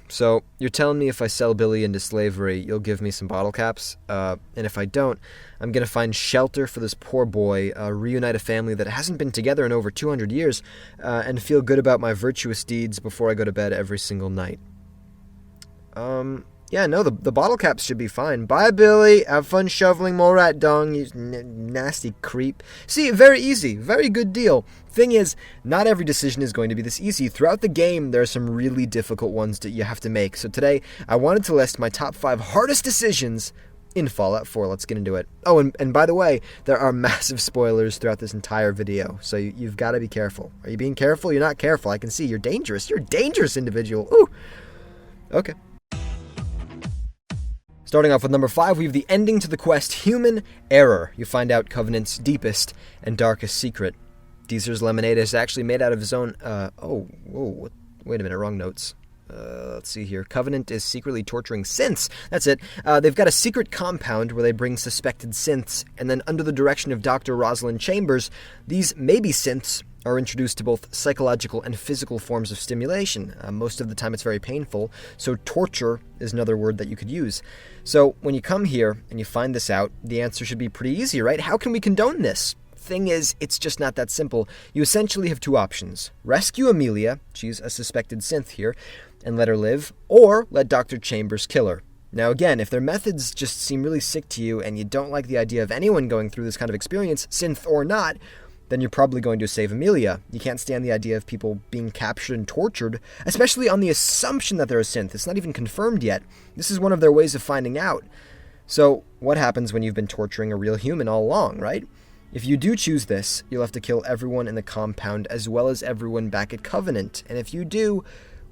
So, you're telling me if I sell Billy into slavery, you'll give me some bottle caps? And if I don't, I'm gonna find shelter for this poor boy, reunite a family that hasn't been together in over 200 years, and feel good about my virtuous deeds before I go to bed every single night. Yeah, no, the bottle caps should be fine. Bye, Billy. Have fun shoveling more rat dung, you nasty creep. See, very easy. Very good deal. Thing is, not every decision is going to be this easy. Throughout the game, there are some really difficult ones that you have to make. So today, I wanted to list my top 5 hardest decisions in Fallout 4. Let's get into it. Oh, and by the way, there are massive spoilers throughout this entire video, so you've got to be careful. Are you being careful? You're not careful. I can see you're dangerous. You're a dangerous individual. Ooh. Okay. Starting off with number 5, we have the ending to the quest Human Error. You find out Covenant's deepest and darkest secret. Deezer's lemonade is actually made out of his own, wait a minute, wrong notes. Let's see here. Covenant is secretly torturing synths. That's it. They've got a secret compound where they bring suspected synths, and then under the direction of Dr. Rosalind Chambers, these maybe synths are introduced to both psychological and physical forms of stimulation. Most of the time it's very painful, so torture is another word that you could use. So when you come here and you find this out, the answer should be pretty easy, right? How can we condone this? Thing is, it's just not that simple. You essentially have 2 options. Rescue Amelia, she's a suspected synth here, and let her live, or let Dr. Chambers kill her. Now again, if their methods just seem really sick to you and you don't like the idea of anyone going through this kind of experience, synth or not, then you're probably going to save Amelia. You can't stand the idea of people being captured and tortured, especially on the assumption that they're a synth. It's not even confirmed yet. This is one of their ways of finding out. So, what happens when you've been torturing a real human all along, right? If you do choose this, you'll have to kill everyone in the compound as well as everyone back at Covenant. And if you do,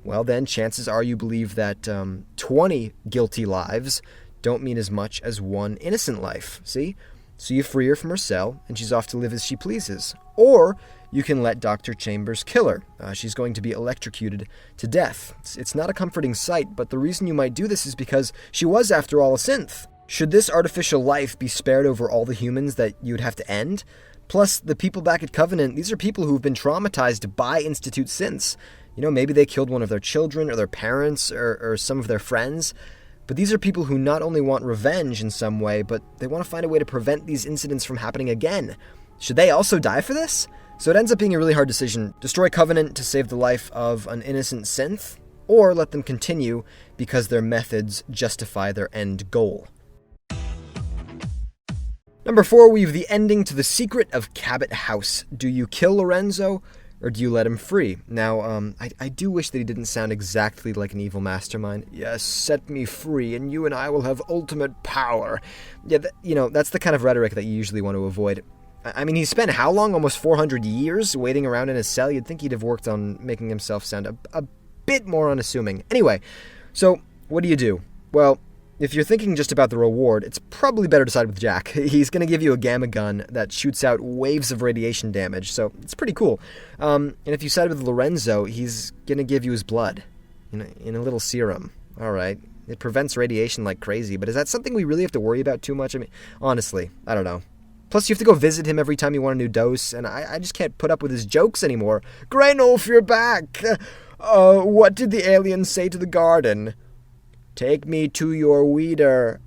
well then, chances are you believe that 20 guilty lives don't mean as much as 1 innocent life, see? So you free her from her cell, and she's off to live as she pleases. Or you can let Dr. Chambers kill her. She's going to be electrocuted to death. It's not a comforting sight, but the reason you might do this is because she was, after all, a synth. Should this artificial life be spared over all the humans that you'd have to end? Plus, the people back at Covenant, these are people who've been traumatized by Institute synths. You know, maybe they killed one of their children or their parents or some of their friends. But these are people who not only want revenge in some way, but they want to find a way to prevent these incidents from happening again. Should they also die for this? So it ends up being a really hard decision. Destroy Covenant to save the life of an innocent synth, or let them continue because their methods justify their end goal. Number 4, we have the ending to The Secret of Cabot House. Do you kill Lorenzo, or do you let him free? Now, I do wish that he didn't sound exactly like an evil mastermind. Yes, set me free, and you and I will have ultimate power. Yeah, that's the kind of rhetoric that you usually want to avoid. I mean, he spent how long? Almost 400 years waiting around in his cell? You'd think he'd have worked on making himself sound a bit more unassuming. Anyway, so what do? Well, if you're thinking just about the reward, it's probably better to side with Jack. He's going to give you a gamma gun that shoots out waves of radiation damage, so it's pretty cool. And if you side with Lorenzo, he's going to give you his blood in a little serum. All right. It prevents radiation like crazy, but is that something we really have to worry about too much? I mean, honestly, I don't know. Plus, you have to go visit him every time you want a new dose, and I just can't put up with his jokes anymore. Graynolf, you're back! What did the aliens say to the garden? Take me to your weeder.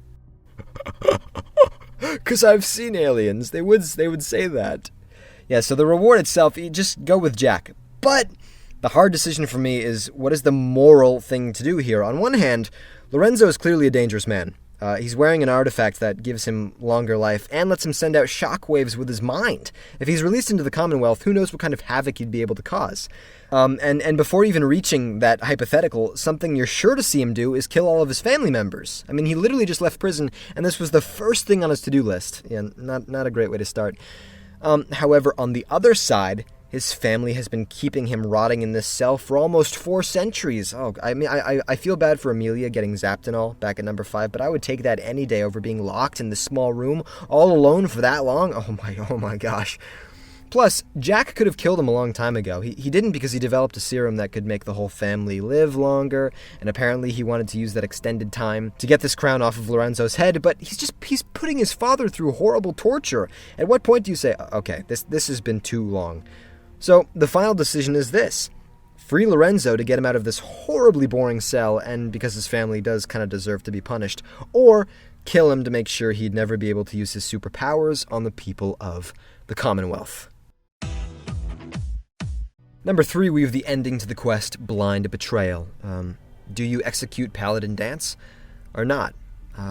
'Cause I've seen aliens. They would say that. Yeah, so the reward itself, you just go with Jack. But the hard decision for me is, what is the moral thing to do here? On one hand, Lorenzo is clearly a dangerous man. He's wearing an artifact that gives him longer life and lets him send out shockwaves with his mind. If he's released into the Commonwealth, who knows what kind of havoc he'd be able to cause. And before even reaching that hypothetical, something you're sure to see him do is kill all of his family members. I mean, he literally just left prison, and this was the first thing on his to-do list. Yeah, not a great way to start. However, on the other side, his family has been keeping him rotting in this cell for almost 4 centuries. Oh, I mean, I feel bad for Amelia getting zapped and all back at number 5, but I would take that any day over being locked in this small room all alone for that long. Oh my gosh. Plus, Jack could have killed him a long time ago. He didn't because he developed a serum that could make the whole family live longer, and apparently he wanted to use that extended time to get this crown off of Lorenzo's head, but he's putting his father through horrible torture. At what point do you say, okay, this has been too long? So, the final decision is this. free Lorenzo to get him out of this horribly boring cell, and because his family does kind of deserve to be punished, or kill him to make sure he'd never be able to use his superpowers on the people of the Commonwealth. Number 3, we have the ending to the quest, Blind Betrayal. Do you execute Paladin Danse or not?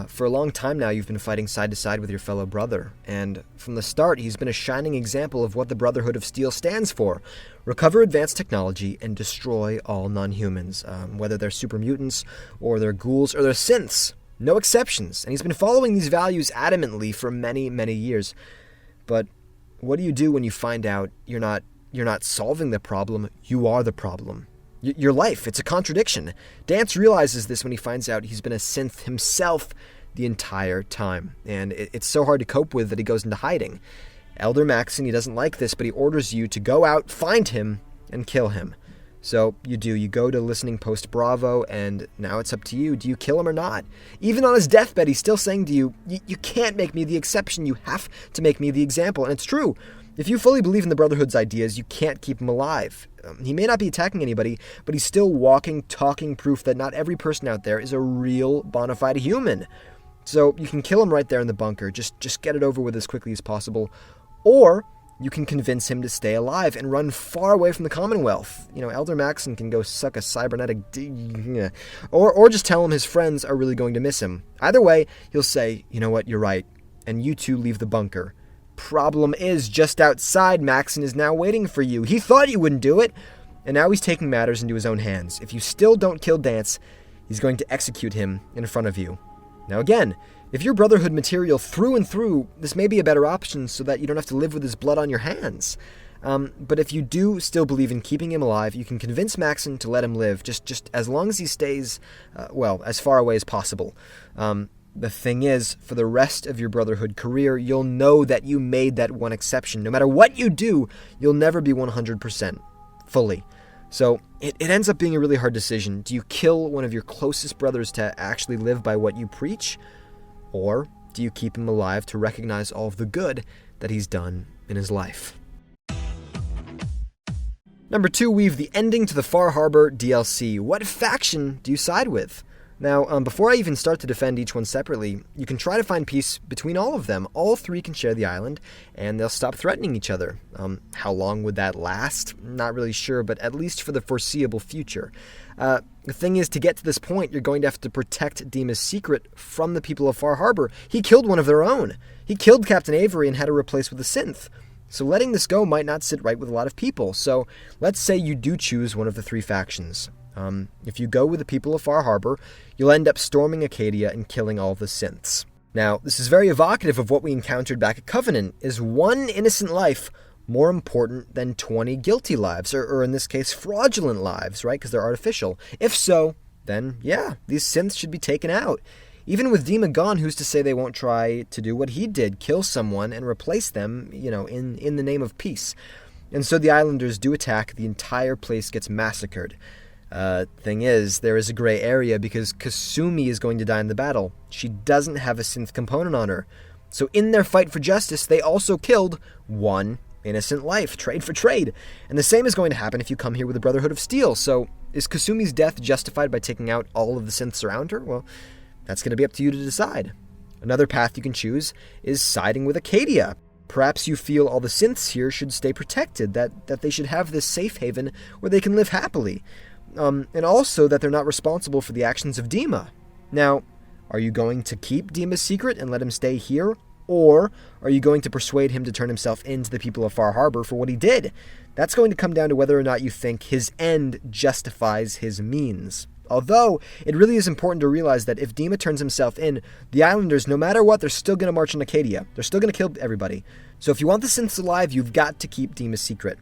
For a long time now, you've been fighting side to side with your fellow brother, and from the start, he's been a shining example of what the Brotherhood of Steel stands for. Recover advanced technology and destroy all non-humans, whether they're super mutants, or they're ghouls, or they're synths. No exceptions, and he's been following these values adamantly for many, many years. But what do you do when you find out you're not solving the problem, you are the problem? Your life, it's a contradiction. Danse realizes this when he finds out he's been a synth himself the entire time, and it's so hard to cope with that he goes into hiding. Elder Maxon, he doesn't like this, but he orders you to go out, find him, and kill him. So you do. You go to Listening Post Bravo, and now it's up to you. Do you kill him or not? Even on his deathbed, he's still saying to you, you can't make me the exception. You have to make me the example. And it's true. If you fully believe in the Brotherhood's ideas, you can't keep him alive. He may not be attacking anybody, but he's still walking, talking proof that not every person out there is a real, bona fide human. So you can kill him right there in the bunker. Just get it over with as quickly as possible. Or you can convince him to stay alive and run far away from the Commonwealth. Elder Maxon can go suck a cybernetic d... Or just tell him his friends are really going to miss him. Either way, he'll say, you know what, you're right. And you two leave the bunker. Problem is, just outside, Maxon is now waiting for you. He thought you wouldn't do it, and now he's taking matters into his own hands. If you still don't kill Danse, he's going to execute him in front of you. Now again, if you're Brotherhood material through and through, this may be a better option so that you don't have to live with his blood on your hands. But if you do still believe in keeping him alive, you can convince Maxon to let him live, just as long as he stays, as far away as possible. The thing is, for the rest of your Brotherhood career, you'll know that you made that one exception. No matter what you do, you'll never be 100% fully. So it ends up being a really hard decision. Do you kill one of your closest brothers to actually live by what you preach? Or do you keep him alive to recognize all of the good that he's done in his life? Number 2, we have the ending to the Far Harbor DLC. What faction do you side with? Now, before I even start to defend each one separately, you can try to find peace between all of them. All 3 can share the island, and they'll stop threatening each other. How long would that last? Not really sure, but at least for the foreseeable future. The thing is, to get to this point, you're going to have to protect Dima's secret from the people of Far Harbor. He killed one of their own. He killed Captain Avery and had to replace with a synth. So letting this go might not sit right with a lot of people. So let's say you do choose one of the 3 factions. If you go with the people of Far Harbor, you'll end up storming Acadia and killing all the synths. Now, this is very evocative of what we encountered back at Covenant. Is one innocent life more important than 20 guilty lives, or in this case, fraudulent lives, right? Because they're artificial. If so, then yeah, these synths should be taken out. Even with Dima gone, who's to say they won't try to do what he did, kill someone and replace them, in the name of peace. And so the Islanders do attack, the entire place gets massacred. Thing is, there is a gray area because Kasumi is going to die in the battle. She doesn't have a synth component on her. So in their fight for justice, they also killed one innocent life, trade for trade. And the same is going to happen if you come here with the Brotherhood of Steel. So is Kasumi's death justified by taking out all of the synths around her? Well, that's going to be up to you to decide. Another path you can choose is siding with Acadia. Perhaps you feel all the synths here should stay protected, that they should have this safe haven where they can live happily. And also that they're not responsible for the actions of Dima. Now, are you going to keep Dima's secret and let him stay here? Or are you going to persuade him to turn himself in to the people of Far Harbor for what he did? That's going to come down to whether or not you think his end justifies his means. Although, it really is important to realize that if Dima turns himself in, the Islanders, no matter what, they're still going to march on Acadia. They're still going to kill everybody. So if you want the synths alive, you've got to keep Dima's secret.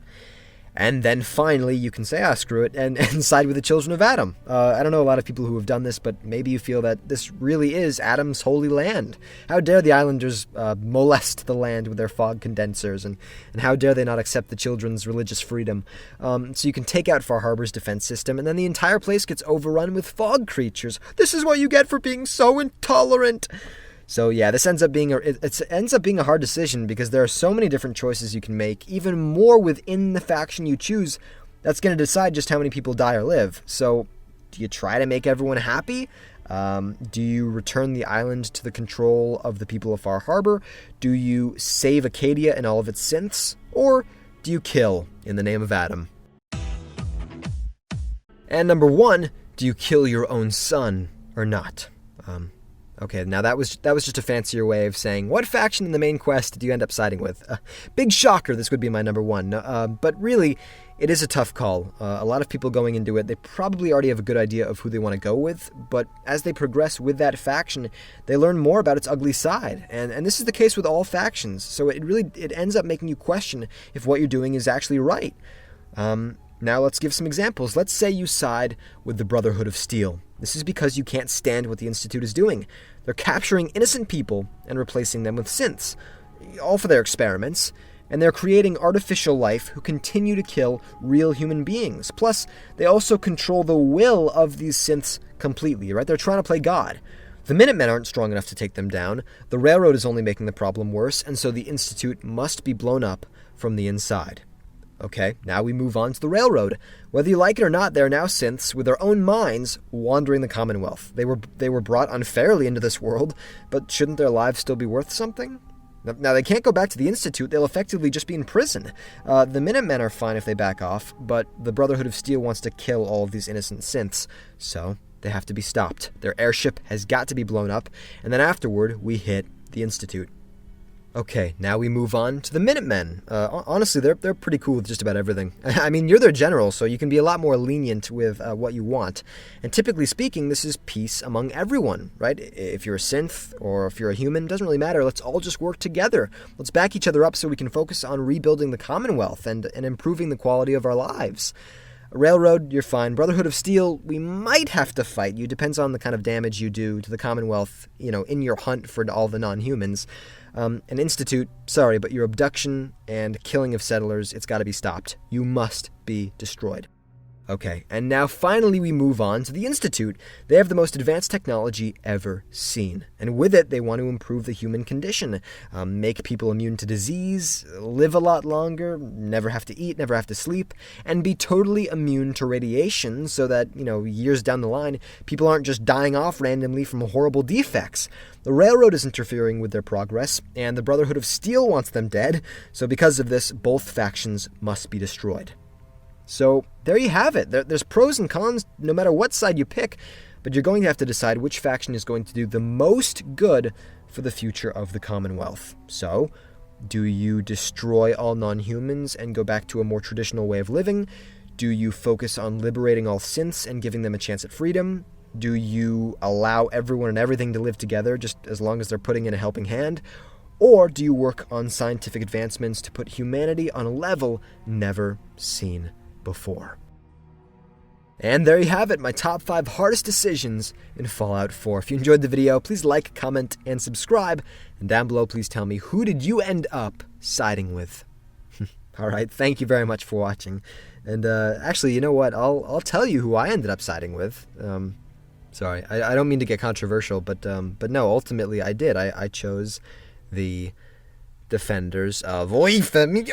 And then finally, you can say, screw it, and side with the children of Adam. I don't know a lot of people who have done this, but maybe you feel that this really is Adam's holy land. How dare the Islanders molest the land with their fog condensers, and how dare they not accept the children's religious freedom. So you can take out Far Harbor's defense system, and then the entire place gets overrun with fog creatures. This is what you get for being so intolerant. So yeah, this ends up being a hard decision because there are so many different choices you can make, even more within the faction you choose, That's going to decide just how many people die or live. So, do you try to make everyone happy? Do you return the island to the control of the people of Far Harbor? Do you save Acadia and all of its synths? Or do you kill in the name of Adam? And number 1, do you kill your own son or not? Okay, now that was just a fancier way of saying, what faction in the main quest did you end up siding with? Big shocker, this would be my number 1. But really, it is a tough call. A lot of people going into it, they probably already have a good idea of who they want to go with, but as they progress with that faction, they learn more about its ugly side. And this is the case with all factions, so it ends up making you question if what you're doing is actually right. Now let's give some examples. Let's say you side with the Brotherhood of Steel. This is because you can't stand what the Institute is doing. They're capturing innocent people and replacing them with synths, all for their experiments, and they're creating artificial life who continue to kill real human beings. Plus, they also control the will of these synths completely, right? They're trying to play God. The Minutemen aren't strong enough to take them down. The railroad is only making the problem worse, and so the Institute must be blown up from the inside. Okay, now we move on to the railroad. Whether you like it or not, they're now synths with their own minds wandering the Commonwealth. They were brought unfairly into this world, but shouldn't their lives still be worth something? Now, they can't go back to the Institute. They'll effectively just be in prison. The Minutemen are fine if they back off, but the Brotherhood of Steel wants to kill all of these innocent synths, so they have to be stopped. Their airship has got to be blown up, and then afterward, we hit the Institute. Okay, now we move on to the Minutemen. Honestly, they're pretty cool with just about everything. I mean, you're their general, so you can be a lot more lenient with what you want. And typically speaking, this is peace among everyone, right? If you're a synth or if you're a human, doesn't really matter. Let's all just work together. Let's back each other up so we can focus on rebuilding the Commonwealth and improving the quality of our lives. Railroad, you're fine. Brotherhood of Steel, we might have to fight you. Depends on the kind of damage you do to the Commonwealth, in your hunt for all the non-humans. An Institute, sorry, but your abduction and killing of settlers, it's got to be stopped. You must be destroyed. Okay, and now finally we move on to the Institute. They have the most advanced technology ever seen. And with it, they want to improve the human condition, make people immune to disease, live a lot longer, never have to eat, never have to sleep, and be totally immune to radiation so that, years down the line, people aren't just dying off randomly from horrible defects. The railroad is interfering with their progress, and the Brotherhood of Steel wants them dead, so because of this, both factions must be destroyed. So there you have it. There's pros and cons no matter what side you pick, but you're going to have to decide which faction is going to do the most good for the future of the Commonwealth. So, do you destroy all non-humans and go back to a more traditional way of living? Do you focus on liberating all synths and giving them a chance at freedom? Do you allow everyone and everything to live together just as long as they're putting in a helping hand? Or do you work on scientific advancements to put humanity on a level never seen before? And there you have it, my top 5 hardest decisions in Fallout 4. If you enjoyed the video, please like, comment, and subscribe. And down below, please tell me, who did you end up siding with? Alright, thank you very much for watching. And actually, you know what? I'll tell you who I ended up siding with. Sorry, I don't mean to get controversial, but no, ultimately I did. I chose the defenders of Oifem.